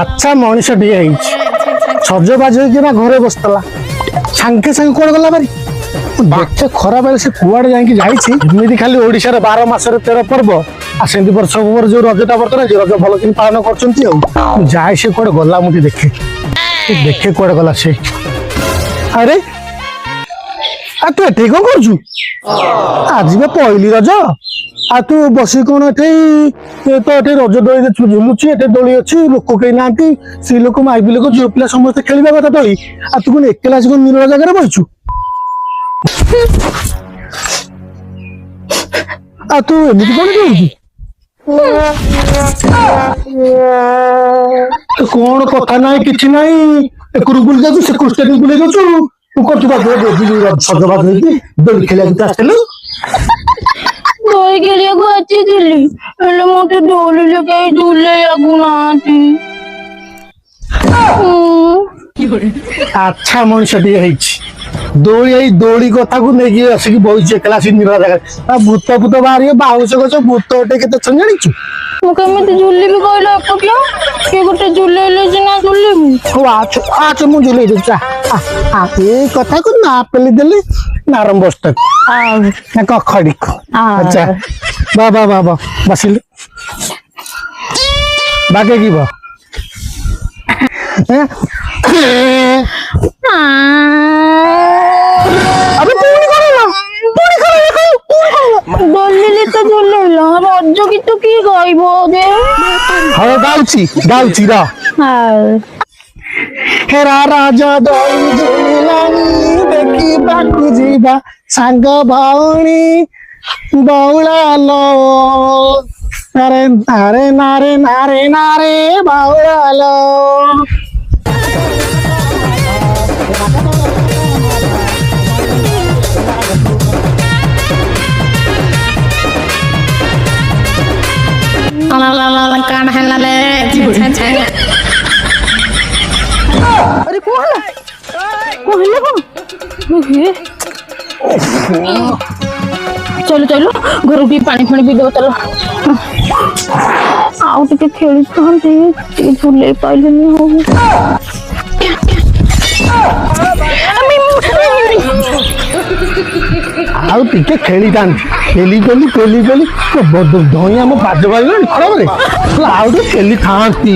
আচ্ছা মଣିষটিଏ ହେଇଛି ସଜବାଜ ହେଇକିନା ଘରେ ବସିଥିଲା ସାଙ୍ଗେ ସାଙ୍ଗେ କୁଆଡେ ଗଲା ବାରି ଦେଖେ ଖରା ବେଳେ ସେ କୁଆଡେ ଯାଇକି ଯାଇଛି ଏମିତି ଖାଲି ଓଡିଶାରେ 12 ମାସରେ 13 ପର୍ବ ଆଉ ସେମିତି ବର୍ଷ ଯୋଉ ରଜଟା ବର୍ତ୍ତମାନ ରଜ ଭଲ କିନ୍ତୁ ପାଳନ କରୁଛନ୍ତି ଆଉ ଯାଏ ସେ କୁଆଡେ ଗଲା ମୁଁ ଦେଖେ ଦେଖେ କୁଆଡେ ଗଲା ସେ ଆରେ ତୁ ଏଠି କଣ କରୁଛୁ ଆଜି ବା ପହିଲି ରଜ ଆଉ ତୁ ବସି କଣ ଏଠି ତ ଏଠି ରଜ ଦୋଳି ଝୁଲୁଛି ଏଠି ଦୋଳି ଅଛି ଲୋକ କେହି ନାହାନ୍ତି ସ୍ତ୍ରୀ ଲୋକ ମାଇପି ଲୋକ ଝିଅ ପିଲା ସମସ୍ତେ ଖେଳିବା କଥା ଦୋଳି ଆଉ ତୁ କଣ ଏକଲା ଆସି କଣ ନିରୋଳା ଜାଗାରେ ବସିଛୁ ଆଉ ତୁ ଏମିତି କଣ କରୁଛୁ କଣ କଥା ନାହିଁ କିଛି ନାହିଁ ଏକରୁ ବୁଲି ଯାଉଛୁ ସେ କୁଷ୍ଟାକୁ ବୁଲେଇ ଯାଉଛୁ ତୁ କରୁଛୁ ସଜବାଜ ହେଇକି ଦୋଳି ଖେଳିବାକୁ ଆସିଥିଲୁ ଦୋଳି ଖେଳିବାକୁ ଆସିଥିଲି ହେଲେ ମତେ ଦୋଳିରେ କେହି ଝୁଲେଇବାକୁ ନାହାନ୍ତି। ଆଚ୍ଛା ମଣିଷଟିଏ ହେଇଛି ଦୋଳି ଏଇ ଦୋଳି କଥାକୁ ନେଇକି ଆସିକି ବଇଛି ଏକଲା ଆସିକି ନିରୋଳା ଜାଗାରେ ଭୂତ ଫୂତ ବାହାରିବ ବାଉଁଶ ଗଛ ଭୂତ ଗୋଟେ କେତେ ଅଛନ୍ତି ଜାଣିଛୁ ମୁଁ କେମିତି ଝୁଲିବି କହିଲ ଏକୁଟିଆ କିଏ ଗୋଟେ ଝୁଲେଇଲେ ସିନା ଝୁଲିବି ହଉ ଆଚ୍ଛା ମୁଁ ଝୁଲେଇ ଦେଉଛି ଏଇ କଥାକୁ ନା ପେଲି ଦେଲି ନାରମ୍ବ ନା କଖଡିକୁ ଆଚ୍ଛା ବା ବସିଲୁ ବାଗେଇକି ବ ଦୋଳିରେ ତ ଝୁଲେଇଲ ରଜ ଗୀତ କିଏ ଗାଇବ ଯେ ହଉ ଗାଉଛି ର ହେରା ରଜ ଦୋଳି ଝୁଲିଲାଣି ଦେଖିବାକୁ ଯିବା ସାଙ୍ଗ ଭଉଣୀ ବଉଳାଲୋ ନାରେ ନାରେ ନାରେ ନାରେ ନାରେ ବଉଳାଲୋ अरे कौन चलो चलो घर भी पानी फानी पी दो चलो आउ टिके खेली थांती झुले पाइलनी हो ଆଉ ଟିକେ ଖେଳିଥାନ୍ତି ଖେଳି ଧଇଁ ଆମ ପାଦ ବାଜିଲାଣି ଖରାପରେ ଆଉ ଟିକେ ଖେଳିଥାନ୍ତି